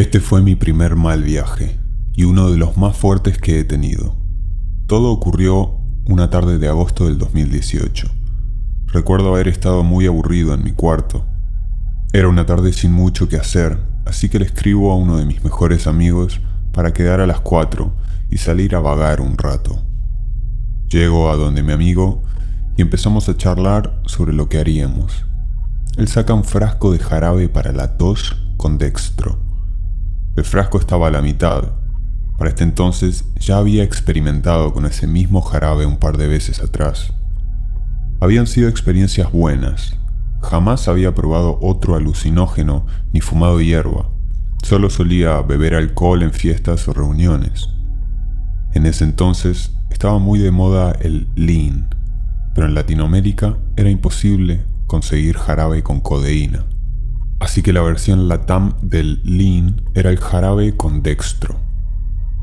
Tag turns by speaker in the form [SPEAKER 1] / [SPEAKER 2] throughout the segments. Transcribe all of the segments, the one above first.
[SPEAKER 1] Este fue mi primer mal viaje y uno de los más fuertes que he tenido. Todo ocurrió una tarde de agosto del 2018. Recuerdo haber estado muy aburrido en mi cuarto. Era una tarde sin mucho que hacer, así que le escribo a uno de mis mejores amigos para quedar a las 4 y salir a vagar un rato. Llego a donde mi amigo y empezamos a charlar sobre lo que haríamos. Él saca un frasco de jarabe para la tos con dextro. El frasco estaba a la mitad. Para este entonces ya había experimentado con ese mismo jarabe un par de veces atrás. Habían sido experiencias buenas. Jamás había probado otro alucinógeno ni fumado hierba. Solo solía beber alcohol en fiestas o reuniones. En ese entonces estaba muy de moda el lean, pero en Latinoamérica era imposible conseguir jarabe con codeína. Así que la versión LATAM del lean era el jarabe con dextro,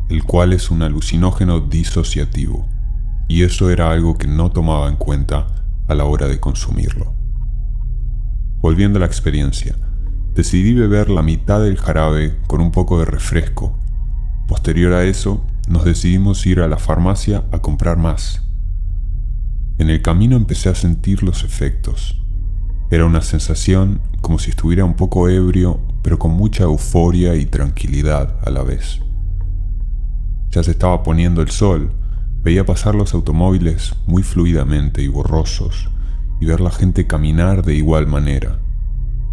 [SPEAKER 1] el cual es un alucinógeno disociativo, y eso era algo que no tomaba en cuenta a la hora de consumirlo. Volviendo a la experiencia, decidí beber la mitad del jarabe con un poco de refresco. Posterior a eso, nos decidimos ir a la farmacia a comprar más. En el camino empecé a sentir los efectos. Era una sensación como si estuviera un poco ebrio, pero con mucha euforia y tranquilidad a la vez. Ya se estaba poniendo el sol, veía pasar los automóviles muy fluidamente y borrosos, y ver la gente caminar de igual manera.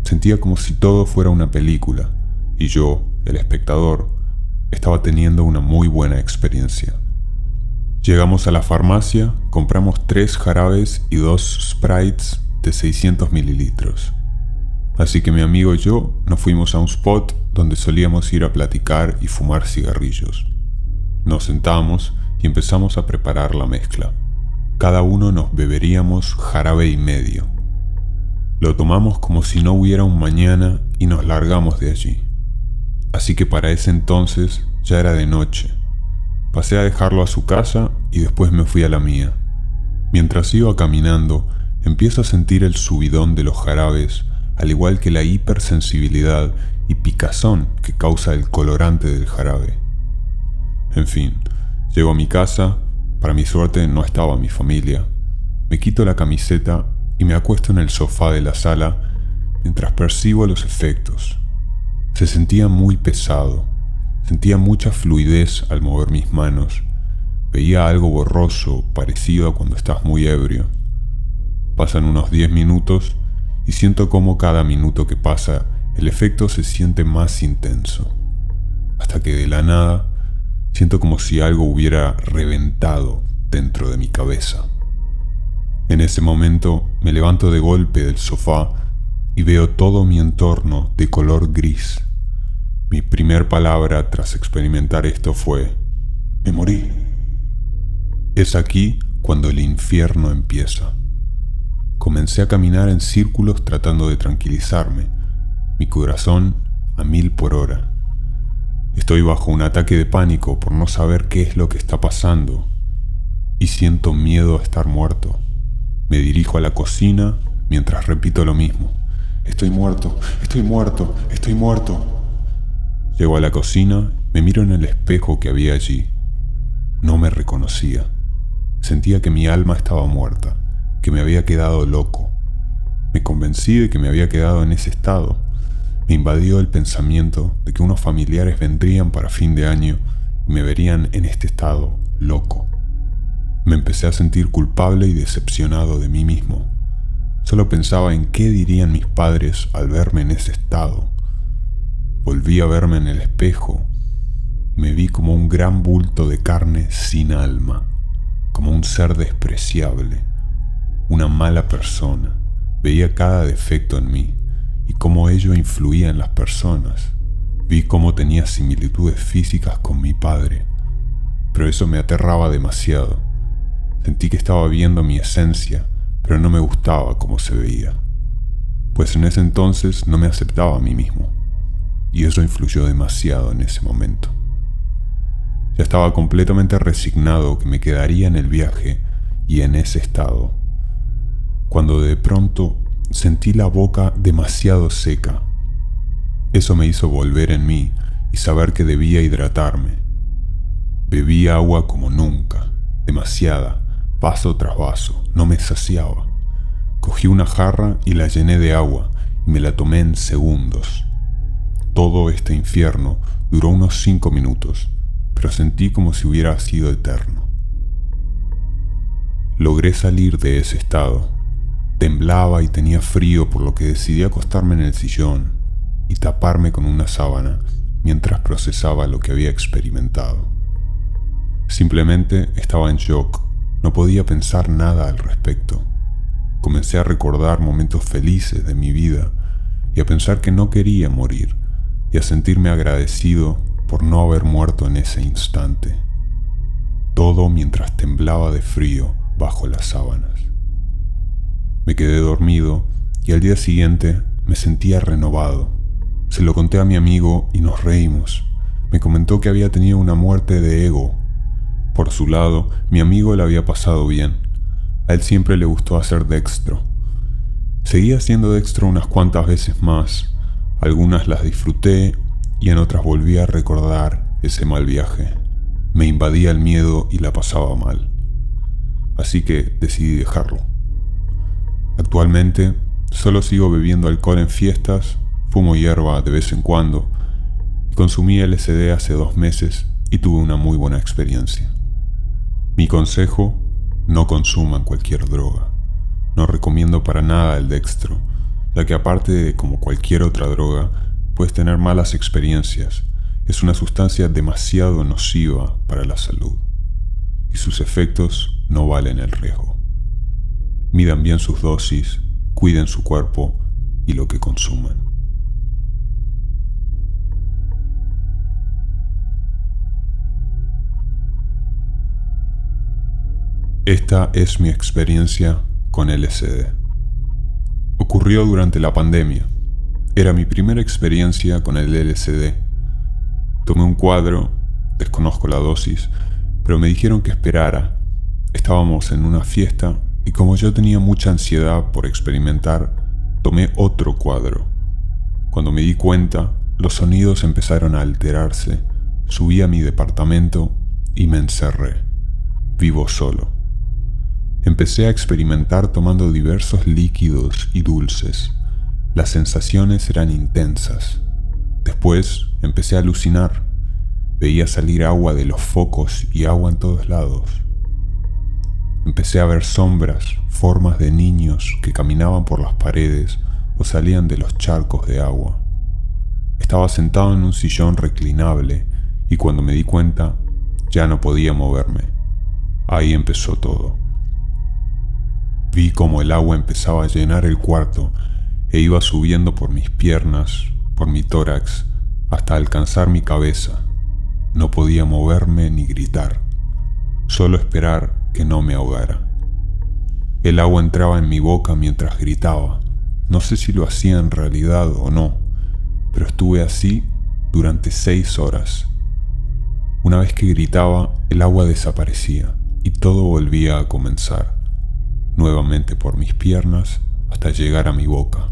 [SPEAKER 1] Sentía como si todo fuera una película, y yo, el espectador, estaba teniendo una muy buena experiencia. Llegamos a la farmacia, compramos 3 jarabes y 2 Sprites de 600 mililitros. Así que mi amigo y yo nos fuimos a un spot donde solíamos ir a platicar y fumar cigarrillos. Nos sentamos y empezamos a preparar la mezcla. Cada uno nos beberíamos jarabe y medio. Lo tomamos como si no hubiera un mañana y nos largamos de allí. Así que para ese entonces ya era de noche. Pasé a dejarlo a su casa y después me fui a la mía. Mientras iba caminando, empiezo a sentir el subidón de los jarabes, al igual que la hipersensibilidad y picazón que causa el colorante del jarabe. En fin, llego a mi casa, para mi suerte no estaba mi familia. Me quito la camiseta y me acuesto en el sofá de la sala mientras percibo los efectos. Se sentía muy pesado, sentía mucha fluidez al mover mis manos, veía algo borroso parecido a cuando estás muy ebrio. Pasan unos 10 minutos y siento cómo cada minuto que pasa el efecto se siente más intenso, hasta que de la nada siento como si algo hubiera reventado dentro de mi cabeza. En ese momento me levanto de golpe del sofá y veo todo mi entorno de color gris. Mi primer palabra tras experimentar esto fue: me morí. Es aquí cuando el infierno empieza. Comencé a caminar en círculos tratando de tranquilizarme, mi corazón a 1000 por hora. Estoy bajo un ataque de pánico por no saber qué es lo que está pasando y siento miedo a estar muerto. Me dirijo a la cocina mientras repito lo mismo: estoy muerto, estoy muerto, estoy muerto. Llego a la cocina, me miro en el espejo que había allí. No me reconocía. Sentía que mi alma estaba muerta, que me había quedado loco. Me convencí de que me había quedado en ese estado. Me invadió el pensamiento de que unos familiares vendrían para fin de año y me verían en este estado loco. Me empecé a sentir culpable y decepcionado de mí mismo. Solo pensaba en qué dirían mis padres al verme en ese estado. Volví a verme en el espejo y me vi como un gran bulto de carne sin alma, como un ser despreciable, una mala persona. Veía cada defecto en mí y cómo ello influía en las personas. Vi cómo tenía similitudes físicas con mi padre, pero eso me aterraba demasiado. Sentí que estaba viendo mi esencia, pero no me gustaba cómo se veía, pues en ese entonces no me aceptaba a mí mismo, y eso influyó demasiado en ese momento. Ya estaba completamente resignado que me quedaría en el viaje y en ese estado, cuando de pronto sentí la boca demasiado seca. Eso me hizo volver en mí y saber que debía hidratarme. Bebí agua como nunca, demasiada, vaso tras vaso, no me saciaba. Cogí una jarra y la llené de agua y me la tomé en segundos. Todo este infierno duró unos 5 minutos, pero sentí como si hubiera sido eterno. Logré salir de ese estado. Temblaba y tenía frío, por lo que decidí acostarme en el sillón y taparme con una sábana mientras procesaba lo que había experimentado. Simplemente estaba en shock, no podía pensar nada al respecto. Comencé a recordar momentos felices de mi vida y a pensar que no quería morir y a sentirme agradecido por no haber muerto en ese instante. Todo mientras temblaba de frío bajo las sábanas. Me quedé dormido y al día siguiente me sentía renovado. Se lo conté a mi amigo y nos reímos. Me comentó que había tenido una muerte de ego. Por su lado, mi amigo le había pasado bien. A él siempre le gustó hacer dextro. Seguí haciendo dextro unas cuantas veces más. Algunas las disfruté y en otras volví a recordar ese mal viaje. Me invadía el miedo y la pasaba mal. Así que decidí dejarlo. Actualmente solo sigo bebiendo alcohol en fiestas, fumo hierba de vez en cuando y consumí LSD hace 2 meses y tuve una muy buena experiencia. Mi consejo: no consuman cualquier droga. No recomiendo para nada el dextro, ya que aparte de como cualquier otra droga, puedes tener malas experiencias. Es una sustancia demasiado nociva para la salud y sus efectos no valen el riesgo. Midan bien sus dosis, cuiden su cuerpo y lo que consuman. Esta es mi experiencia con LSD. Ocurrió durante la pandemia. Era mi primera experiencia con el LSD. Tomé un cuadro, desconozco la dosis, pero me dijeron que esperara. Estábamos en una fiesta y como yo tenía mucha ansiedad por experimentar, tomé otro cuadro. Cuando me di cuenta, los sonidos empezaron a alterarse. Subí a mi departamento y me encerré. Vivo solo. Empecé a experimentar tomando diversos líquidos y dulces. Las sensaciones eran intensas. Después empecé a alucinar. Veía salir agua de los focos y agua en todos lados. Empecé a ver sombras, formas de niños que caminaban por las paredes o salían de los charcos de agua. Estaba sentado en un sillón reclinable y cuando me di cuenta ya no podía moverme. Ahí empezó todo. Vi cómo el agua empezaba a llenar el cuarto e iba subiendo por mis piernas, por mi tórax, hasta alcanzar mi cabeza. No podía moverme ni gritar, solo esperar que no me ahogara. El agua entraba en mi boca mientras gritaba. No sé si lo hacía en realidad o no, pero estuve así durante 6 horas. Una vez que gritaba, el agua desaparecía y todo volvía a comenzar, nuevamente por mis piernas hasta llegar a mi boca.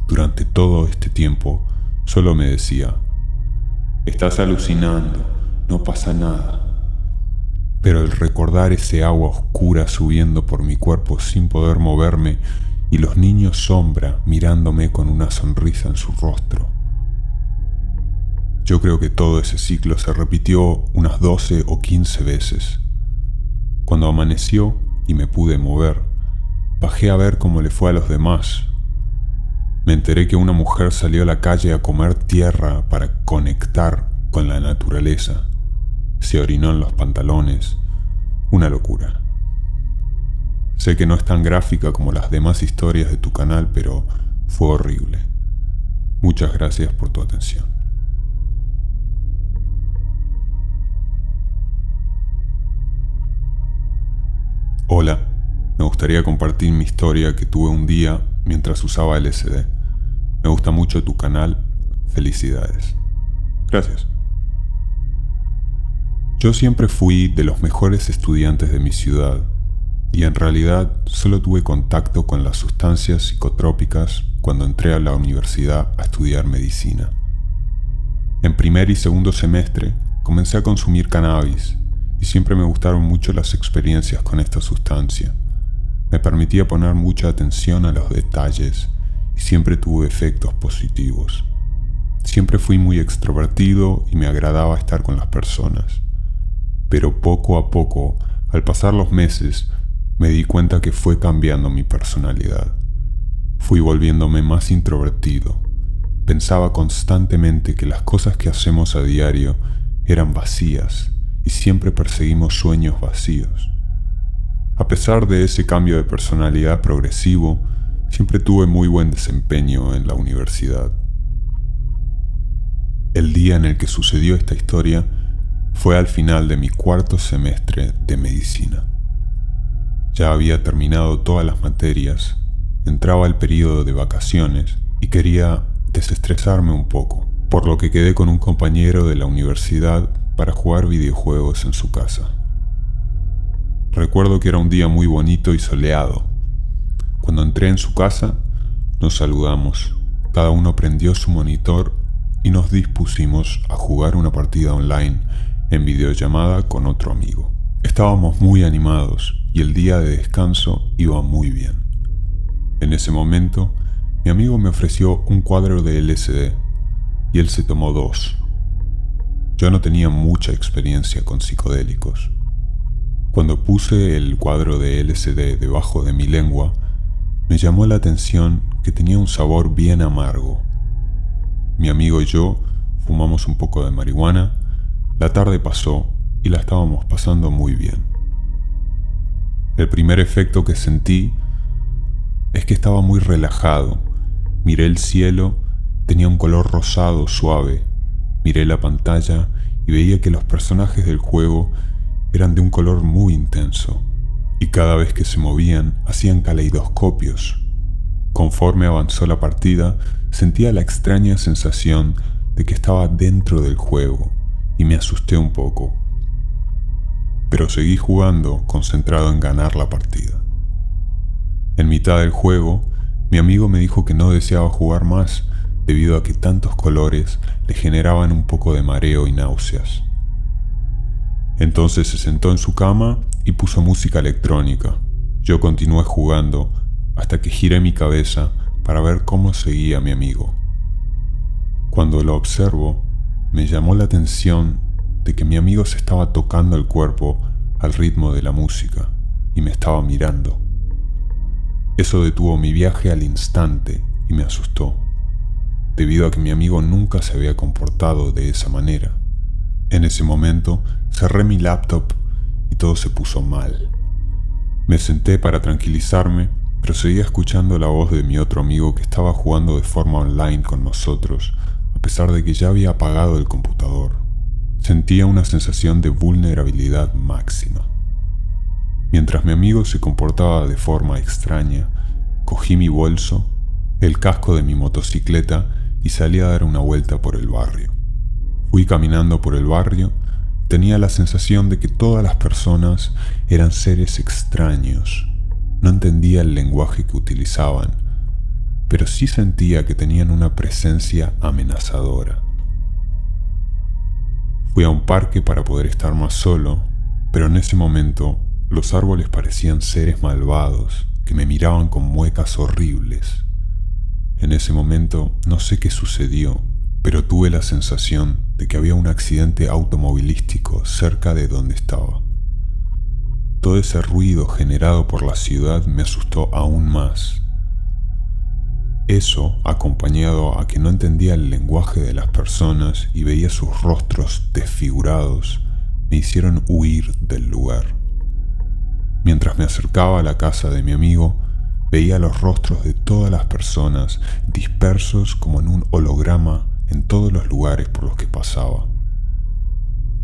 [SPEAKER 1] Durante todo este tiempo, solo me decía: estás alucinando, no pasa nada. Pero el recordar ese agua oscura subiendo por mi cuerpo sin poder moverme y los niños sombra mirándome con una sonrisa en su rostro. Yo creo que todo ese ciclo se repitió unas 12 o 15 veces. Cuando amaneció y me pude mover, bajé a ver cómo le fue a los demás. Me enteré que una mujer salió a la calle a comer tierra para conectar con la naturaleza. Se orinó en los pantalones. Una locura. Sé que no es tan gráfica como las demás historias de tu canal, pero fue horrible. Muchas gracias por tu atención. Hola, me gustaría compartir mi historia que tuve un día mientras usaba LSD. Me gusta mucho tu canal. Felicidades. Gracias. Yo siempre fui de los mejores estudiantes de mi ciudad y en realidad solo tuve contacto con las sustancias psicotrópicas cuando entré a la universidad a estudiar medicina. En primer y segundo semestre comencé a consumir cannabis y siempre me gustaron mucho las experiencias con esta sustancia. Me permitía poner mucha atención a los detalles y siempre tuve efectos positivos. Siempre fui muy extrovertido y me agradaba estar con las personas. Pero poco a poco, al pasar los meses, me di cuenta que fue cambiando mi personalidad. Fui volviéndome más introvertido. Pensaba constantemente que las cosas que hacemos a diario eran vacías y siempre perseguimos sueños vacíos. A pesar de ese cambio de personalidad progresivo, siempre tuve muy buen desempeño en la universidad. El día en el que sucedió esta historia fue al final de mi cuarto semestre de medicina. Ya había terminado todas las materias, entraba el periodo de vacaciones y quería desestresarme un poco, por lo que quedé con un compañero de la universidad para jugar videojuegos en su casa. Recuerdo que era un día muy bonito y soleado. Cuando entré en su casa, nos saludamos. Cada uno prendió su monitor y nos dispusimos a jugar una partida online en videollamada con otro amigo. Estábamos muy animados y el día de descanso iba muy bien. En ese momento, mi amigo me ofreció un cuadro de LSD y él se tomó 2. Yo no tenía mucha experiencia con psicodélicos. Cuando puse el cuadro de LSD debajo de mi lengua, me llamó la atención que tenía un sabor bien amargo. Mi amigo y yo fumamos un poco de marihuana, la tarde pasó y la estábamos pasando muy bien. El primer efecto que sentí es que estaba muy relajado. Miré el cielo, tenía un color rosado suave. Miré la pantalla y veía que los personajes del juego eran de un color muy intenso, y cada vez que se movían hacían caleidoscopios. Conforme avanzó la partida, sentía la extraña sensación de que estaba dentro del juego, y me asusté un poco. Pero seguí jugando, concentrado en ganar la partida. En mitad del juego, mi amigo me dijo que no deseaba jugar más, debido a que tantos colores le generaban un poco de mareo y náuseas. Entonces se sentó en su cama y puso música electrónica. Yo continué jugando hasta que giré mi cabeza para ver cómo seguía mi amigo. Cuando lo observo, me llamó la atención de que mi amigo se estaba tocando el cuerpo al ritmo de la música y me estaba mirando. Eso detuvo mi viaje al instante y me asustó, debido a que mi amigo nunca se había comportado de esa manera. En ese momento, cerré mi laptop y todo se puso mal. Me senté para tranquilizarme, pero seguía escuchando la voz de mi otro amigo que estaba jugando de forma online con nosotros, a pesar de que ya había apagado el computador. Sentía una sensación de vulnerabilidad máxima. Mientras mi amigo se comportaba de forma extraña, cogí mi bolso, el casco de mi motocicleta y salí a dar una vuelta por el barrio. Fui caminando por el barrio, tenía la sensación de que todas las personas eran seres extraños. No entendía el lenguaje que utilizaban, pero sí sentía que tenían una presencia amenazadora. Fui a un parque para poder estar más solo, pero en ese momento los árboles parecían seres malvados que me miraban con muecas horribles. En ese momento no sé qué sucedió, pero tuve la sensación de que había un accidente automovilístico cerca de donde estaba. Todo ese ruido generado por la ciudad me asustó aún más. Eso, acompañado a que no entendía el lenguaje de las personas y veía sus rostros desfigurados, me hicieron huir del lugar. Mientras me acercaba a la casa de mi amigo, veía los rostros de todas las personas dispersos como en un holograma en todos los lugares por los que pasaba.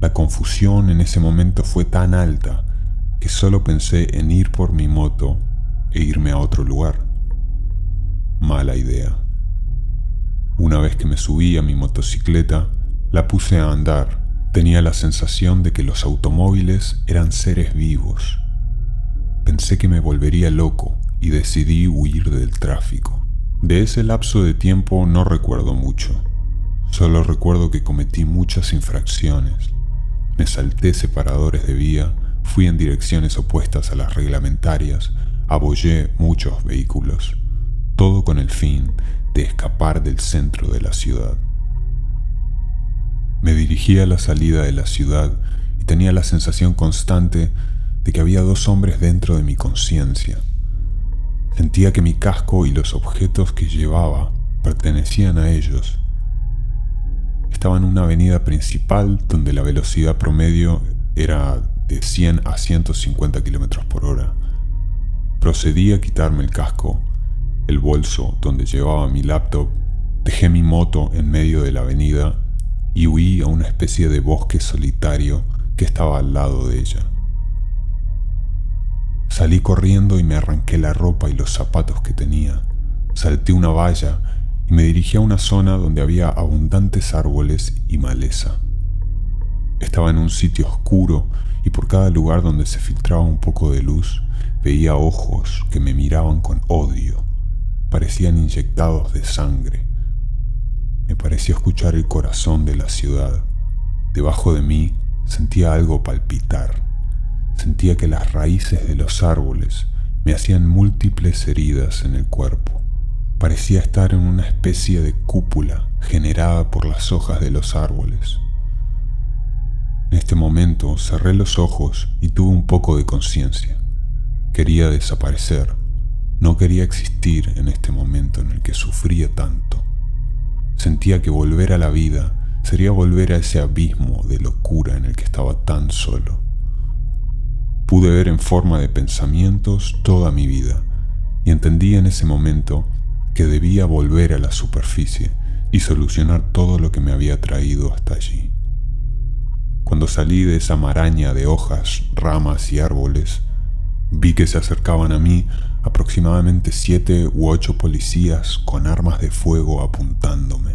[SPEAKER 1] La confusión en ese momento fue tan alta que solo pensé en ir por mi moto e irme a otro lugar. Mala idea. Una vez que me subí a mi motocicleta, la puse a andar. Tenía la sensación de que los automóviles eran seres vivos. Pensé que me volvería loco y decidí huir del tráfico. De ese lapso de tiempo no recuerdo mucho. Solo recuerdo que cometí muchas infracciones. Me salté separadores de vía, fui en direcciones opuestas a las reglamentarias, abollé muchos vehículos, todo con el fin de escapar del centro de la ciudad. Me dirigí a la salida de la ciudad y tenía la sensación constante de que había dos hombres dentro de mi conciencia. Sentía que mi casco y los objetos que llevaba pertenecían a ellos. Estaba en una avenida principal donde la velocidad promedio era de 100 a 150 km por hora. Procedí a quitarme el casco, el bolso donde llevaba mi laptop, dejé mi moto en medio de la avenida y huí a una especie de bosque solitario que estaba al lado de ella. Salí corriendo y me arranqué la ropa y los zapatos que tenía. Salté una valla y me dirigí a una zona donde había abundantes árboles y maleza. Estaba en un sitio oscuro y por cada lugar donde se filtraba un poco de luz veía ojos que me miraban con odio. Parecían inyectados de sangre. Me pareció escuchar el corazón de la ciudad. Debajo de mí sentía algo palpitar. Sentía que las raíces de los árboles me hacían múltiples heridas en el cuerpo. Parecía estar en una especie de cúpula generada por las hojas de los árboles. En este momento cerré los ojos y tuve un poco de conciencia. Quería desaparecer. No quería existir en este momento en el que sufría tanto. Sentía que volver a la vida sería volver a ese abismo de locura en el que estaba tan solo. Pude ver en forma de pensamientos toda mi vida y entendí en ese momento que debía volver a la superficie y solucionar todo lo que me había traído hasta allí. Cuando salí de esa maraña de hojas, ramas y árboles, vi que se acercaban a mí aproximadamente 7 u 8 policías con armas de fuego apuntándome.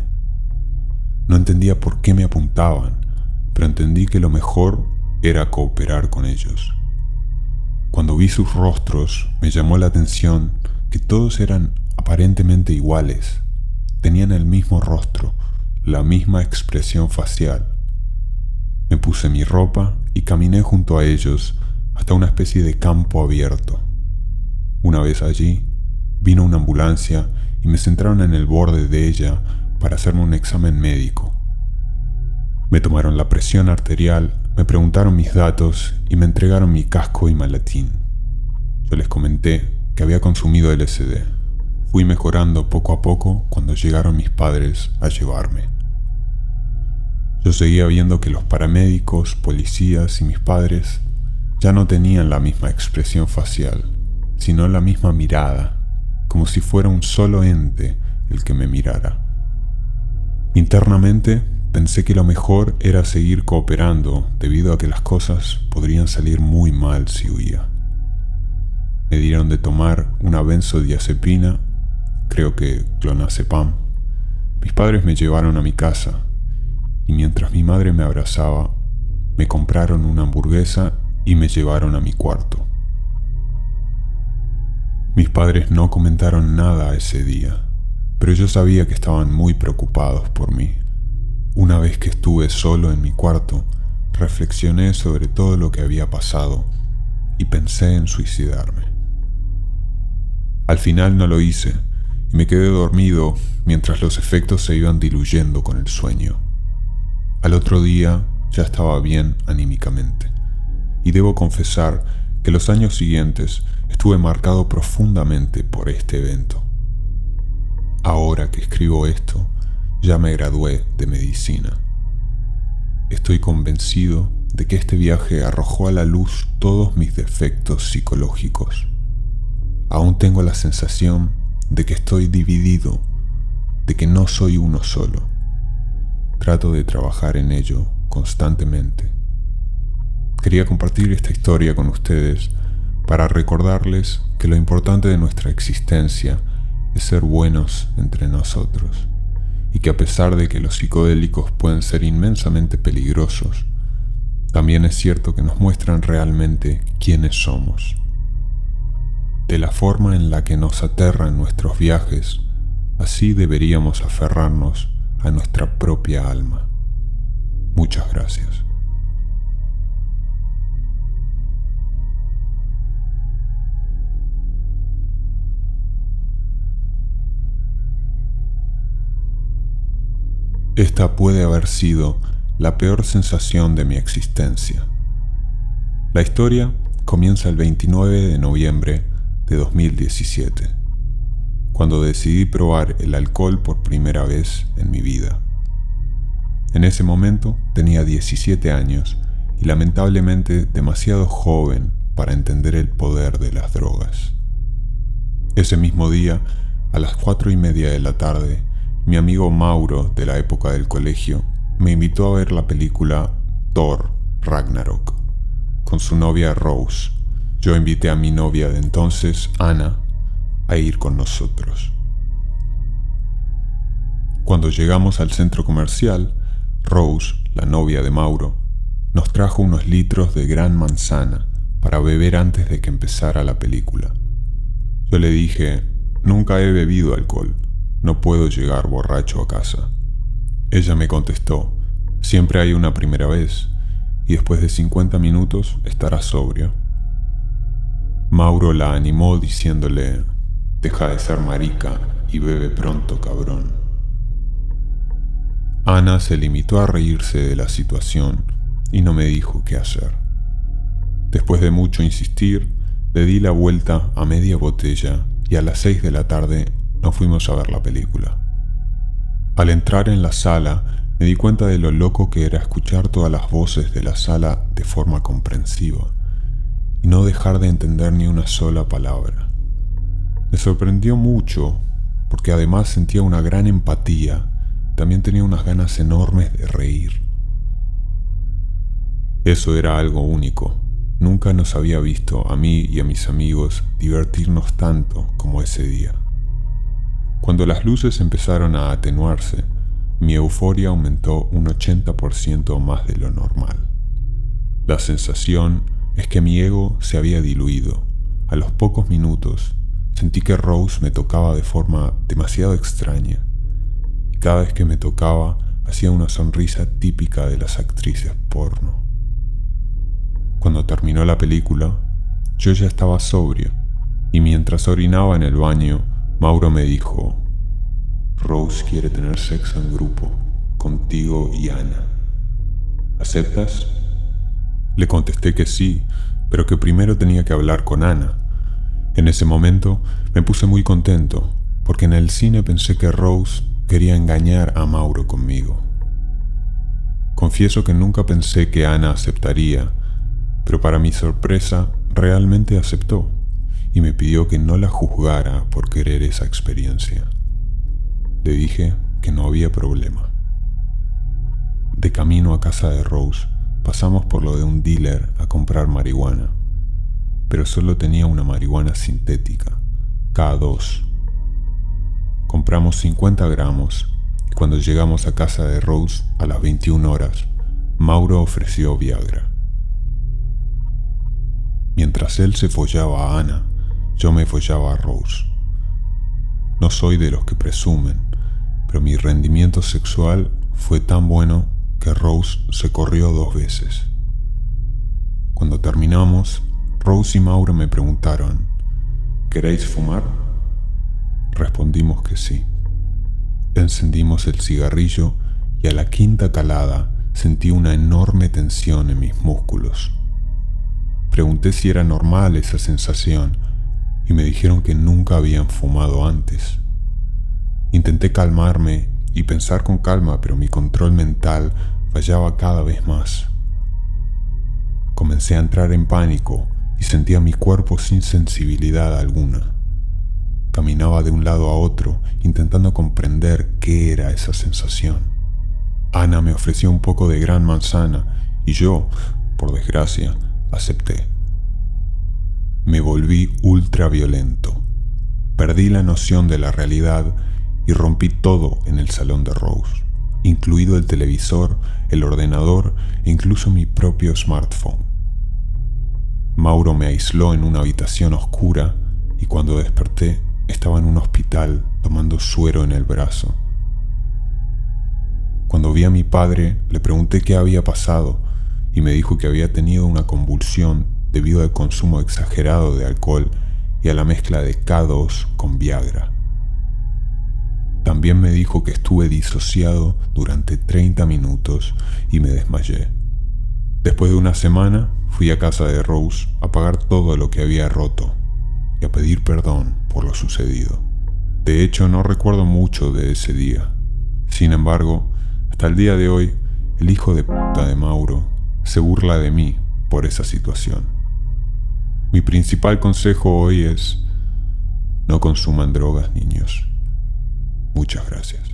[SPEAKER 1] No entendía por qué me apuntaban, pero entendí que lo mejor era cooperar con ellos. Cuando vi sus rostros, me llamó la atención que todos eran aparentemente iguales. Tenían el mismo rostro, la misma expresión facial. Me puse mi ropa y caminé junto a ellos hasta una especie de campo abierto. Una vez allí, vino una ambulancia y me sentaron en el borde de ella para hacerme un examen médico. Me tomaron la presión arterial, me preguntaron mis datos y me entregaron mi casco y maletín. Yo les comenté que había consumido LSD. Fui mejorando poco a poco cuando llegaron mis padres a llevarme. Yo seguía viendo que los paramédicos, policías y mis padres ya no tenían la misma expresión facial, sino la misma mirada, como si fuera un solo ente el que me mirara. Internamente pensé que lo mejor era seguir cooperando debido a que las cosas podrían salir muy mal si huía. Me dieron de tomar una benzodiazepina, creo que clonazepam. Mis padres me llevaron a mi casa y mientras mi madre me abrazaba, me compraron una hamburguesa y me llevaron a mi cuarto. Mis padres no comentaron nada ese día, pero yo sabía que estaban muy preocupados por mí. Una vez que estuve solo en mi cuarto, reflexioné sobre todo lo que había pasado y pensé en suicidarme. Al final no lo hice y me quedé dormido mientras los efectos se iban diluyendo con el sueño. Al otro día ya estaba bien anímicamente y debo confesar que los años siguientes estuve marcado profundamente por este evento. Ahora que escribo esto, ya me gradué de medicina. Estoy convencido de que este viaje arrojó a la luz todos mis defectos psicológicos. Aún tengo la sensación de que estoy dividido, de que no soy uno solo. Trato de trabajar en ello constantemente. Quería compartir esta historia con ustedes para recordarles que lo importante de nuestra existencia es ser buenos entre nosotros y que a pesar de que los psicodélicos pueden ser inmensamente peligrosos, también es cierto que nos muestran realmente quiénes somos. De la forma en la que nos aterran nuestros viajes, así deberíamos aferrarnos a nuestra propia alma. Muchas gracias. Esta puede haber sido la peor sensación de mi existencia. La historia comienza el 29 de noviembre de 2017, cuando decidí probar el alcohol por primera vez en mi vida. En ese momento tenía 17 años y lamentablemente demasiado joven para entender el poder de las drogas. Ese mismo día, a las 4:30 de la tarde, mi amigo Mauro, de la época del colegio, me invitó a ver la película Thor Ragnarok con su novia Rose. Yo invité a mi novia de entonces, Ana, a ir con nosotros. Cuando llegamos al centro comercial, Rose, la novia de Mauro, nos trajo unos litros de Gran Manzana para beber antes de que empezara la película. Yo le dije, nunca he bebido alcohol, no puedo llegar borracho a casa. Ella me contestó, siempre hay una primera vez, y después de 50 minutos estarás sobrio. Mauro la animó diciéndole, deja de ser marica y bebe pronto, cabrón. Ana se limitó a reírse de la situación y no me dijo qué hacer. Después de mucho insistir, le di la vuelta a media botella y a las 6 de la tarde nos fuimos a ver la película. Al entrar en la sala, me di cuenta de lo loco que era escuchar todas las voces de la sala de forma comprensiva y no dejar de entender ni una sola palabra. Me sorprendió mucho porque además sentía una gran empatía, también tenía unas ganas enormes de reír. Eso era algo único. Nunca nos había visto a mí y a mis amigos divertirnos tanto como ese día. Cuando las luces empezaron a atenuarse, mi euforia aumentó un 80% más de lo normal. La sensación es que mi ego se había diluido. A los pocos minutos, sentí que Rose me tocaba de forma demasiado extraña, y cada vez que me tocaba, hacía una sonrisa típica de las actrices porno. Cuando terminó la película, yo ya estaba sobrio, y mientras orinaba en el baño, Mauro me dijo, Rose quiere tener sexo en grupo, contigo y Ana. ¿Aceptas? Le contesté que sí, pero que primero tenía que hablar con Ana. En ese momento me puse muy contento, porque en el cine pensé que Rose quería engañar a Mauro conmigo. Confieso que nunca pensé que Ana aceptaría, pero para mi sorpresa realmente aceptó y me pidió que no la juzgara por querer esa experiencia. Le dije que no había problema. De camino a casa de Rose, pasamos por lo de un dealer a comprar marihuana, pero solo tenía una marihuana sintética, K2. Compramos 50 gramos y cuando llegamos a casa de Rose a las 21 horas, Mauro ofreció Viagra. Mientras él se follaba a Ana, yo me follaba a Rose. No soy de los que presumen, pero mi rendimiento sexual fue tan bueno que Rose se corrió 2 veces. Cuando terminamos, Rose y Mauro me preguntaron, ¿queréis fumar? Respondimos que sí. Encendimos el cigarrillo y a la quinta calada sentí una enorme tensión en mis músculos. Pregunté si era normal esa sensación y me dijeron que nunca habían fumado antes. Intenté calmarme y pensar con calma, pero mi control mental fallaba cada vez más. Comencé a entrar en pánico y sentía mi cuerpo sin sensibilidad alguna. Caminaba de un lado a otro, intentando comprender qué era esa sensación. Ana me ofreció un poco de Gran Manzana y yo, por desgracia, acepté. Me volví ultraviolento. Perdí la noción de la realidad y rompí todo en el salón de Rose, incluido el televisor, el ordenador e incluso mi propio smartphone. Mauro me aisló en una habitación oscura y cuando desperté estaba en un hospital tomando suero en el brazo. Cuando vi a mi padre, le pregunté qué había pasado y me dijo que había tenido una convulsión debido al consumo exagerado de alcohol y a la mezcla de K2 con Viagra. También me dijo que estuve disociado durante 30 minutos y me desmayé. Después de una semana, fui a casa de Rose a pagar todo lo que había roto y a pedir perdón por lo sucedido. De hecho, no recuerdo mucho de ese día. Sin embargo, hasta el día de hoy, el hijo de puta de Mauro se burla de mí por esa situación. Mi principal consejo hoy es: no consuman drogas, niños. Muchas gracias.